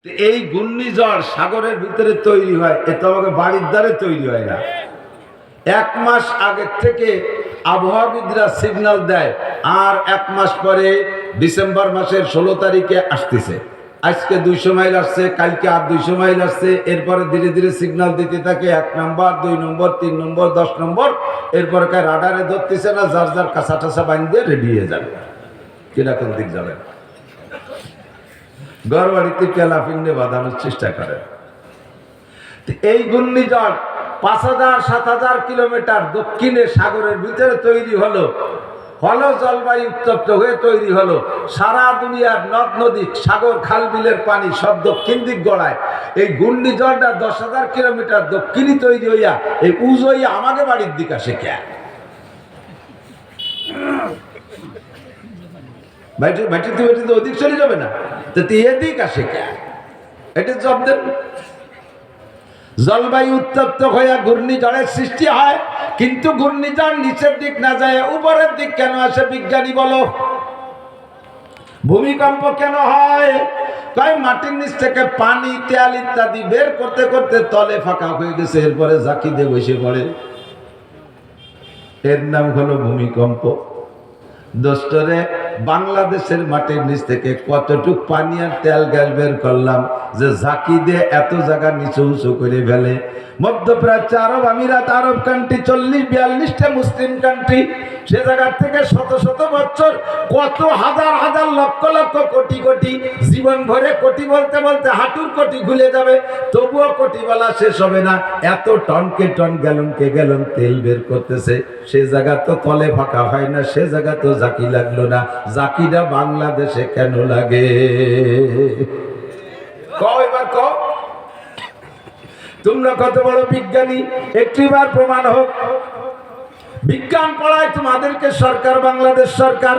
এই ঘূর্ণিঝড় সাগরের ভিতরে তৈরি হয়, এটা আমাকে বাড়ির দ্বারে তৈরি হয় না। 1 মাস আগে থেকে আবহাওয়াবিদরা সিগন্যাল দেয়, আর 1 মাস পরে ডিসেম্বর মাসের 16 তারিখে আসতেছে। আজকে 200 মাইল আসছে, কালকে আর 200 মাইল আসছে। এরপরে ধীরে ধীরে সিগন্যাল দিতে থাকে 1 নম্বর, 2 নম্বর, 3 নম্বর, 10 নম্বর। এরপরে রাডারে ধরতেছে না, যার যার কাঁচা টাচা বাঁধিয়ে রেডি হয়ে যাবে। কিরকম দিক যাবে, ঘর বাড়িতে কেলাফিন্ডে বাঁধানোর চেষ্টা করে। এই ঘূর্ণিঝড় 5000-7000 কিলোমিটার দক্ষিণে সাগরের ভিতরে তৈরি হলো, জলবায়ু উত্তপ্ত হয়ে তৈরি হলো। সারা দুনিয়ার নদ নদী, সাগর, খাল বিলের পানি সব দক্ষিণ দিক গড়ায়। এই ঘূর্ণিঝড়টা 10,000 কিলোমিটার দক্ষিণে তৈরি হইয়া এই উজ হইয়া আমাদের বাড়ির দিকে আসে। কে বাইটিতে অধিক চলে যাবে না, তো এদিক আসে কে? এটা জব দেন। জলবায়ু উত্তপ্ত হয়ে ঘূর্ণিঝড়ের সৃষ্টি হয়, কিন্তু ঘূর্ণিঝড় নিচের দিক না যায় উপরের দিক কেন আসে? বিজ্ঞানী বলো। ভূমিকম্প কেন হয়? কয় মাটির নিচ থেকে পানি, তেল ইত্যাদি বের করতে করতে তলে ফাঁকা হয়ে গেছে, এরপরে জাকি দিয়ে বসে পড়ে। এর নাম হলো ভূমিকম্প। দোস্তরে, বাংলাদেশের মাটির নিচ থেকে কতটুক পানি আর তেল গ্যাস বের করলাম যে ঝাঁকি দিয়ে এত জায়গা নিচু উঁচু করে ফেলে। মধ্যপ্রাচ্য, আরব আমিরাত, আরব কান্ট্রি, 40-42টা মুসলিম কান্ট্রি, সে জায়গার থেকে শত শত বছর, কত হাজার হাজার লক্ষ লক্ষ কোটি কোটি, জীবন ভরে কোটি বলতে বলতে হাঁটুর কোটি খুলে যাবে, তবুও কোটি বলা শেষ হবে না। এত টনকে টন, গ্যালনকে গ্যালন তেল বের করতেছে। সে জায়গা তো তলে ফাঁকা হয় না, সে জায়গা তো জাকি লাগলো না। জাকিটা বাংলাদেশে কেন লাগে? এবার কও, তোমরা কত বড় বিজ্ঞানী, একটিবার প্রমাণ হোক। বিজ্ঞান পড়ায় তোমাদেরকে সরকার, বাংলাদেশ সরকার,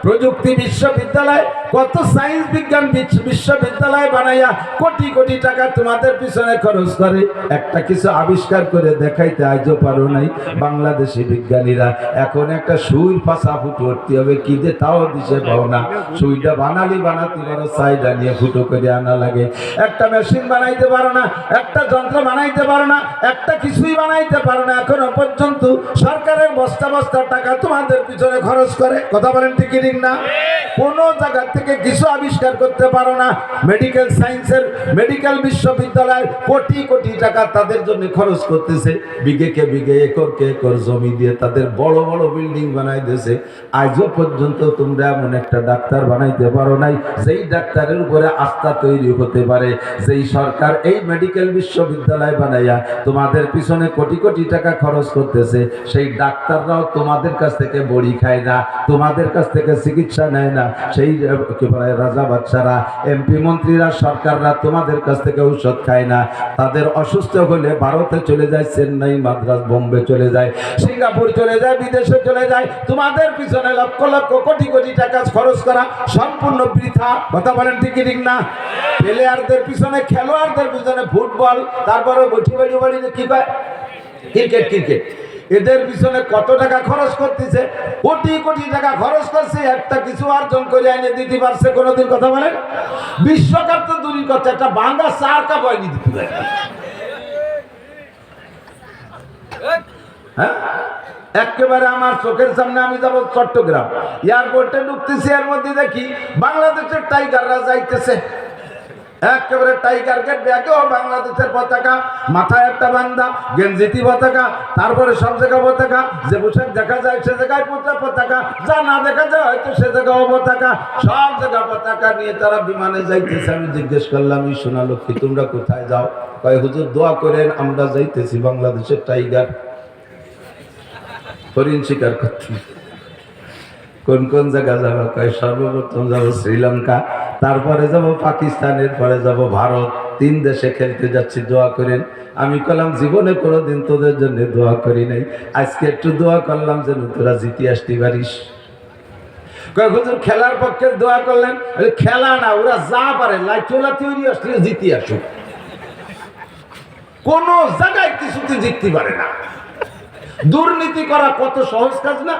প্রযুক্তি বিশ্ববিদ্যালয়, কত সায়েন্স বিজ্ঞান বিশ্ববিদ্যালয় বানাইয়া কোটি কোটি টাকা তোমাদের পিছনে খরচ করে। একটা কিছু আবিষ্কার করে দেখাইতে আজও পারো নাই বাংলাদেশি বিজ্ঞানীরা। এখন একটা সুই ফাঁসা ফুটো করতে হবে, কি যে তাও দিশে পাও না। সুইটা বানাতে পারো, সাইডা নিয়ে ফুটো করে আনা লাগে। একটা মেশিন বানাইতে পারো না, একটা যন্ত্র বানাইতে পারো না, একটা কিছুই বানাইতে পারো না। এখনো পর্যন্ত সরকারের বস্তা বস্তা টাকা তোমাদের পিছনে খরচ করে। কথা বলেন ঠিক না? কোন জায়গা থেকে কিছু আবিষ্কার করতে পারো না। মেডিকেল সায়েন্সের মেডিকেল বিশ্ববিদ্যালয়ের কোটি কোটি টাকা তাদের জন্য খরচ করতেছে। বিঘেকে বিঘে, একরকে একর জমি দিয়ে তাদের বড় বড় বিল্ডিং বানাই দিয়েছে। আজও পর্যন্ত তোমরা এমন একটা ডাক্তার বানাইতে পারো নাই যেই ডাক্তারের উপরে আস্থা তৈরি হতে পারে। যেই সরকার এই মেডিকেল বিশ্ববিদ্যালয় বানাইয়া তোমাদের পিছনে কোটি কোটি টাকা খরচ করতেছে, সেই ডাক্তাররাও তোমাদের কাছ থেকে বড়ি খায় না, তোমাদের কাছ থেকে চিকিৎসা নেয় না। সেই রাজা বাদশারা, এমপি মন্ত্রীরা, সরকাররা তোমাদের কাছ থেকে ঔষধ খায় না। তাদের অসুস্থ হলে ভারতে চলে যায়, চেন্নাই, মাদ্রাজ, বোম্বে চলে যায়, সিঙ্গাপুর চলে যায়, বিদেশে চলে যায়। তোমাদের পিছনে লক্ষ লক্ষ কোটি কোটি টাকা খরচ করা সম্পূর্ণ বৃথা। কথা বলেন ঠিক না? প্লেয়ারদের পিছনে, খেলোয়াড়দের পিছনে ফুটবল, তারপরে বাড়ি কি কয় ক্রিকেট, এদের পিছনে কত টাকা খরচ করতেছে? কোটি কোটি টাকা খরচ করছে, একটা কিছু অর্জন করে এনে দিতে পারছে কোনোদিন? কথা বলেন। বিশ্বকাপ তো দূরের কথা, একটা বাংলা 4 কাপ হয়নি দিতে পারে। হ্যাঁ, একেবারে আমার চোখের সামনে আমি যাব চট্টগ্রাম, এয়ারপোর্টে ঢুকতেছি, এর মধ্যে দেখি বাংলাদেশের টাইগাররা যাইতেছে। একেবারে টাইগার গেট, ব্যাগেও বাংলাদেশের পতাকা, মাথায় একটা বান্দা, গেঞ্জিতি পতাকা, তারপরে সব জায়গায় পতাকা। যে পোশাক দেখা যায় সে জায়গায় পতাকা, যা না দেখা যায় হয়তো সে জায়গাও পতাকা, সব জায়গায় পতাকা নিয়ে তারা বিমানে যাইতেছে। আমি জিজ্ঞেস করলাম, এই সোনা লক্ষ্মী, তোমরা কোথায় যাও? কয়, হুজুর দোয়া করেন, আমরা যাইতেছি বাংলাদেশের টাইগার হরিণ শিকার করতে। কোন কোন জায়গা যাবো? কয়, সর্বপ্রথম যাবো শ্রীলঙ্কা, তারপরে যাব পাকিস্তানের, পরে যাব ভারত। 3 দেশে খেলতে যাচ্ছি, দোয়া করেন। আমি বললাম, জীবনে কোনোদিন তোদের জন্য দোয়া করি নাই, আজকে একটু দোয়া করলাম যেন তোরা জিতে আসতে পারিস। কয়, হুজুর খেলার পক্ষে দোয়া করলেন? খেলা না, ওরা যা পারে লাইচোলা তৈরি আসলে জিতে আসুক। কোন জায়গায় কিছুতে জিততে পারে না। দুর্নীতি করা কত সহজ কাজ না?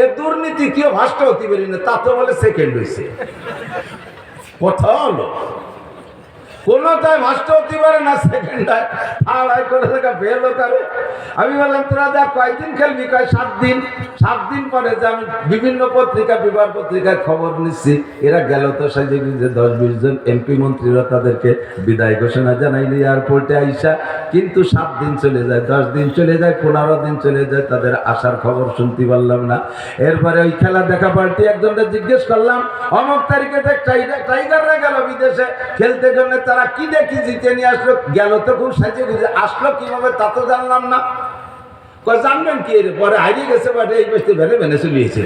এ দুর্নীতি কেউ ভাষ্ট হতে পারি না, তা তো বলে সেকেন্ড হয়েছে। কথা হলো কোনটায় ভাষ্ট হতে পারে না, সেকেন্ডায় আড়াই করে থেকে বেরো করে। আমি বললাম তোরা যা কয়দিন খেলবি, কয় 7 দিন। 7 দিন পরে যে আমি বিভিন্ন পত্রিকা, বিবার পত্রিকায় খবর নিচ্ছি, এরা গেল তো সাজে যে 10-20 জন এমপি মন্ত্রীরা তাদেরকে বিদায় ঘোষণা জানাইলি এয়ারপোর্টে আইসা, কিন্তু 7 দিন চলে যায়, 10 দিন চলে যায়, 15 দিন চলে যায়, তাদের আসার খবর শুনতে পারলাম না। এরপরে ওই খেলা দেখা পার্টি একজনকে জিজ্ঞেস করলাম, অমুক তারিখে টাইগাররা গেল বিদেশে খেলতে জন্য, তারা কি দেখি জিতে নিয়ে আসলো, গেল তো খুব সাজে গুজে, আসলো কিভাবে তা তো জানলাম না। জানবেন কি, পরে হারিয়ে গেছে, বাটে এই বসতে ভেলে ভেনে চলিয়েছে।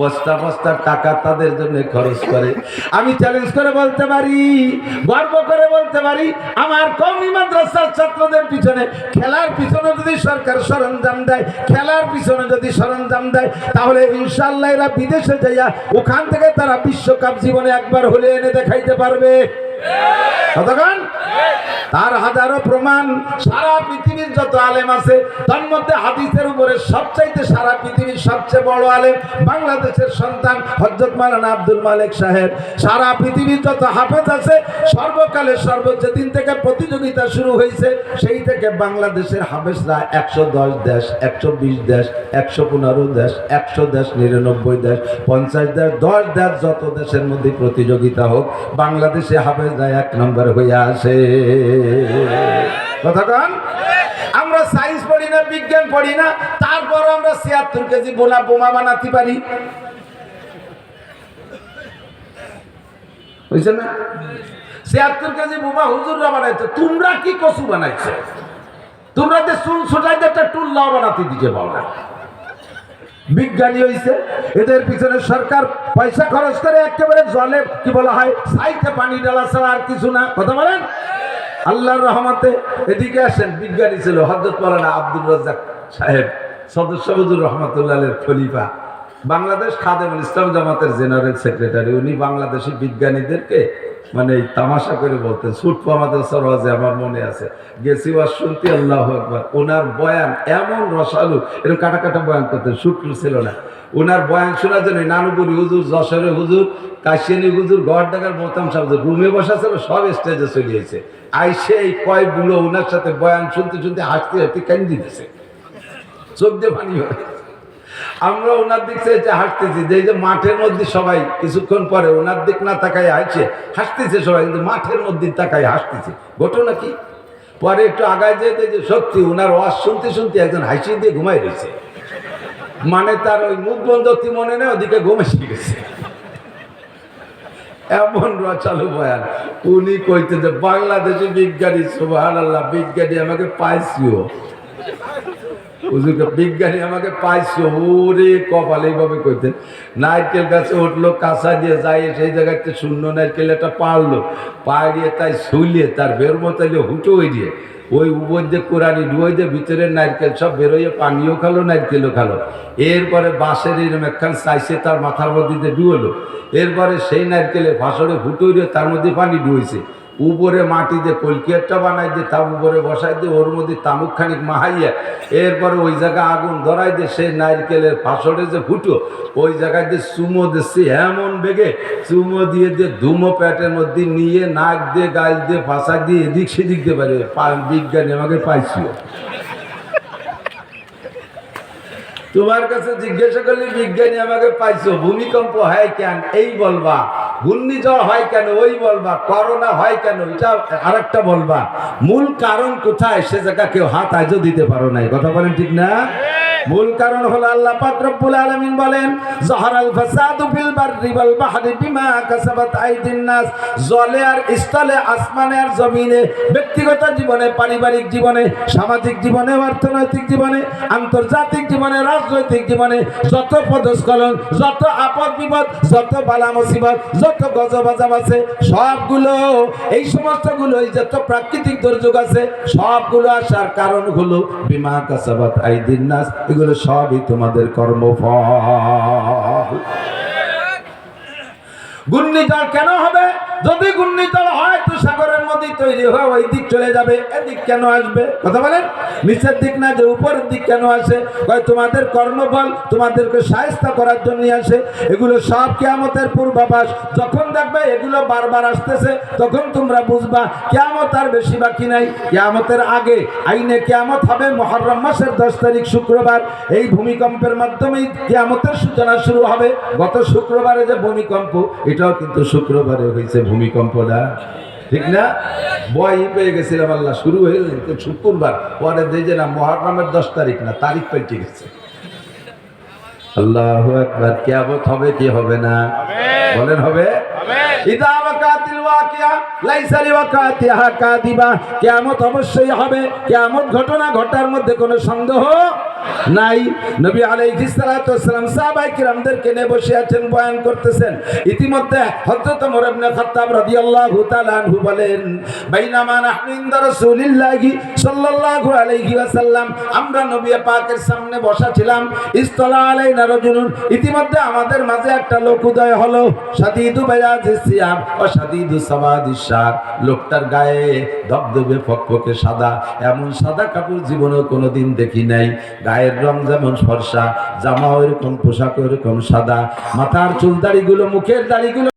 বস্তা বস্তা টাকা তাদের জন্য খরচ করে। আমি চ্যালেঞ্জ করে বলতে পারি, গর্ব করে বলতে পারি, আমার কওমি মাদ্রাসার ছাত্রদের পিছনে, খেলার পিছনে যদি সরকার সরঞ্জাম দেয়, খেলার পিছনে যদি সরঞ্জাম দেয়, তাহলে ইনশাআল্লাহ এরা বিদেশে যাইয়া ওখান থেকে তারা বিশ্বকাপ জীবনে একবার হলে এনে দেখাইতে পারবে। কতক্ষণ? তার হাজারো প্রমাণ। সারা পৃথিবীর যত আলেম আছে, তার মধ্যে হাদিসের উপরে সবচাইতে সারা পৃথিবীর সবচেয়ে বড় আলেম বাংলাদেশের সন্তান হযরত মাওলানা আব্দুল মালিক সাহেব। সারা পৃথিবীর যত হাফেজ আছে, সর্বকালে সর্বোচ্চ দিন থেকে প্রতিযোগিতা শুরু হয়েছে, সেই থেকে বাংলাদেশের হাফেজরা 110 দেশ, 120 দেশ, 115 দেশ, 100 দেশ, 99 দেশ, 50 দেশ, 10 দেশ, যত দেশের মধ্যে প্রতিযোগিতা হোক, বাংলাদেশে হাফেজরা 1 নম্বর হয়ে আসে। কথাকান? আমরা সায়েন্স পড়ি না, বিজ্ঞান পড়ি না, তারপর আমরা 76 কেজি বোমা বানাতে পারি। বুঝছেন না? 76 কেজি বোমা হুজুররা বানাইছে, তোমরা কি কচু বানাইছো? তোমরা যে চুল ছোটাইতে একটা টুল্লাও বানাতে দিতে পারো না। বিজ্ঞানী হইছে, এদের পিছনে সরকার পয়সা খরচ করে একেবারে জলে কি বলা হয়, সাইতে পানি ডালা ছাড়া আর কিছু না। কথা বলেন? আল্লাহর রহমতে এদিকে আসেন, বিজ্ঞানী ছিল হযরত মাওলানা আব্দুর রাজ্জাক সাহেব, সদস্য হুজুর রহমাতুল্লাহের খলিফা, বাংলাদেশ খাদেমুল ইসলাম জামাতের জেনারেল সেক্রেটারি। উনি বাংলাদেশি বিজ্ঞানীদেরকে মানে তামাশা করে বলতেন। সুটপু আমাদের সরওয়াজে আমার মনে আছে, গেছি ওয়াজ শুনতে, আল্লাহু আকবার। ওনার বয়ান এমন রসালু, এরকম কাটা কাটা বয়ান করতেন, সুটলু ছিল না। ওনার বয়ান শোনার জন্য নানুপুরি হুজুর, যশোরের হুজুর, কাশিয়ানি হুজুর, গড়ডাঙ্গার মোহতাম সাহেব রুমে বসা ছিল, সব স্টেজে চলিয়েছে। আইসে এই কয়গুলো ওনার সাথে বয়ান শুনতে শুনতে হাসতে হাসতে কান্দি দিতেছে, চোখ দিয়ে পানি হয়। আমরা ওনার দিক থেকে হাসতেছি, যে মাঠের মধ্যে সবাই কিছুক্ষণ পরে ওনার দিক না তাকাই হাসছে, হাসতেছে সবাই, কিন্তু মাঠের মধ্যে তাকাই হাসতেছে। ঘটনা কি? পরে একটু আগায় যেতে যে সত্যি ওনার ওয়াজ শুনতে শুনতে একজন হাসি দিয়ে ঘুমাই রয়েছে, মানে তার ওই মুখ বন্ধ মনে নেই, ওদিকে ঘুম এসে গেছে। এমন রচালু বয়ান। উনি কইতে যে বাংলাদেশি বিজ্ঞানী, সুবহানাল্লাহ, বিজ্ঞানী আমাকে পাইছিও, হুজুরকে বিজ্ঞানী আমাকে পাইছো, ওরে কপাল, এইভাবে কইতেন। নারকেল গাছে উঠলো, কাঁচা দিয়ে যাই, সেই জায়গাতে শূন্য নারকেল একটা পারলো, পাড়িয়ে তাই শুলিয়ে তার বের মতাইলে হুটো হয়ে দিয়ে ওই উপর যে কোরআনি ডুয়ে দিয়ে ভিতরের নারকেল সব বেরোয়, পানিও খালো, নারকেলও খালো। এরপরে বাঁশের এরম একখান চাইছে তার মাথার মধ্যে ডুয়েলো, এরপরে সেই নারকেলের ফাঁসরে হুটো দিয়ে তার মধ্যে পানি ডুয়েছে, উপরে মাটি দিয়ে কলকিয়ারটা বানাই দিয়ে তার উপরে বসাই দিয়ে ওর মধ্যে তামুক খানিক মাহাইয়া, এরপরে ওই জায়গায় আগুন ধরাই দিয়ে সেই নারকেলের ফাঁসরে যে ফুটো, ওই জায়গায় দিয়ে চুমো দিচ্ছে এমন বেগে, চুমো দিয়ে দিয়ে ধুমো প্যাটের মধ্যে নিয়ে নাক দিয়ে গাল দিয়ে ফাঁসা দিয়ে এদিক সেদিক দিয়ে পারে। বিজ্ঞানী আমাকে পাইছিও। তোমার কাছে জিজ্ঞাসা করলে বিজ্ঞানী আমাকে পাইছো, ভূমিকম্প হয় কেন এই বলবা, ঘূর্ণিঝড় হয় কেন ওই বলবা, করোনা হয় কেন এটা আরেকটা বলবা, মূল কারণ কোথায় সে জায়গা কেউ হাত আজও দিতে পারো নাই। কথা বলেন ঠিক না? মূল কারণ হলো আল্লাহ পাক রব্বুল আলামিন বলেন, যাহারাল ফাসাদু ফিল বাররি ওয়াল বাহরি বিমা কাসাবাত আইদিন নাস। জলে আর স্থলে, আসমানে আর জমিনে, ব্যক্তিগত জীবনে, পারিবারিক জীবনে, সামাজিক জীবনে, অর্থনৈতিক জীবনে, আন্তর্জাতিক জীবনে, রাজনৈতিক জীবনে যত পদস্খলন, যত আপদ বিপদ, যত বালা মুসিবত, যত গজবাজাব আছে, সবগুলো এই সমস্তগুলো, যত প্রাকৃতিক দুর্যোগ আছে, সবগুলো আসার কারণ হলো বিমা কাসাবাত আইদিন নাস। এগুলো সবই তোমাদের কর্মফল। ঘূর্ণিঝড় কেন হবে? যদি ঘূর্ণিঝড় হয় তো সাগরের নদী তৈরি হয়ে ওই দিক চলে যাবে, এদিক কেন আসবে? কথা বলেন, নিচের দিক না যে উপরের দিক কেন আসে? তোমাদের কর্মফল তোমাদেরকে শায়েস্তা করার জন্য আসে। এগুলো সব কিয়ামতের পূর্বাভাস। যখন দেখবে এগুলো বারবার আসতেছে তখন তোমরা বুঝবা কিয়ামত আর বেশি বাকি নাই। কিয়ামতের আগে আইনে কিয়ামত হবে মুহররম মাসের 10 তারিখ শুক্রবার। এই ভূমিকম্পের মাধ্যমেই কিয়ামতের সূচনা শুরু হবে। গত শুক্রবারে যে ভূমিকম্প, এটাও কিন্তু শুক্রবারে হয়েছে ভূমিকম্পটা, ঠিক না? বই পেয়ে গেছিলাম, আল্লাহ শুরু হয়ে গেছে শুক্রবার, পরে দেখে না মুহররমের 10 তারিখ না, তারিখ পাল্টে গেছে। আল্লাহু আকবার। কিয়ামত হবে কি হবে না? বলেন হবে। ইদা ওয়াকাতিল ওয়াকিয়া লাইসা লিওয়াকাতিহা কাযিবা। কিয়ামত অবশ্যই হবে। কিয়ামত ঘটনা ঘটার মধ্যে কোনো সন্দেহ নাই। নবী আলাইহিস সালাতু ওয়াসসালাম সাহাবায়ে কিরামদেরকে নিয়ে বসে আছেন, বয়ান করতেছেন। ইতিমধ্যে হযরত ওমর ইবনে খাত্তাব রাদিয়াল্লাহু তাআলা আনহু বলেন, বাইনামা নাহনু ইনদা রাসূলিল্লাহি সাল্লাল্লাহু আলাইহি ওয়াসাল্লাম, আমরা নবী পাকের সামনে বসা ছিলাম। ইসতালা আলাইনা রাজুলুন, ইতিমধ্যে আমাদের মাঝে একটা লোক উদয় হলো। শাদীদু বায়াজিস সিয়াব ওয়া শাদীদু সাওয়াদিস শার, লোকটার গায়ে ধবধবে ফকফকে সাদা, এমন সাদা কাপড় জীবনে কোনোদিন দেখি নাই। গায়ের রং যেমন ফর্সা, জামা ওইরকম, পোশাক ওইরকম সাদা, মাথার চুল দাড়িগুলো, মুখের দাড়িগুলো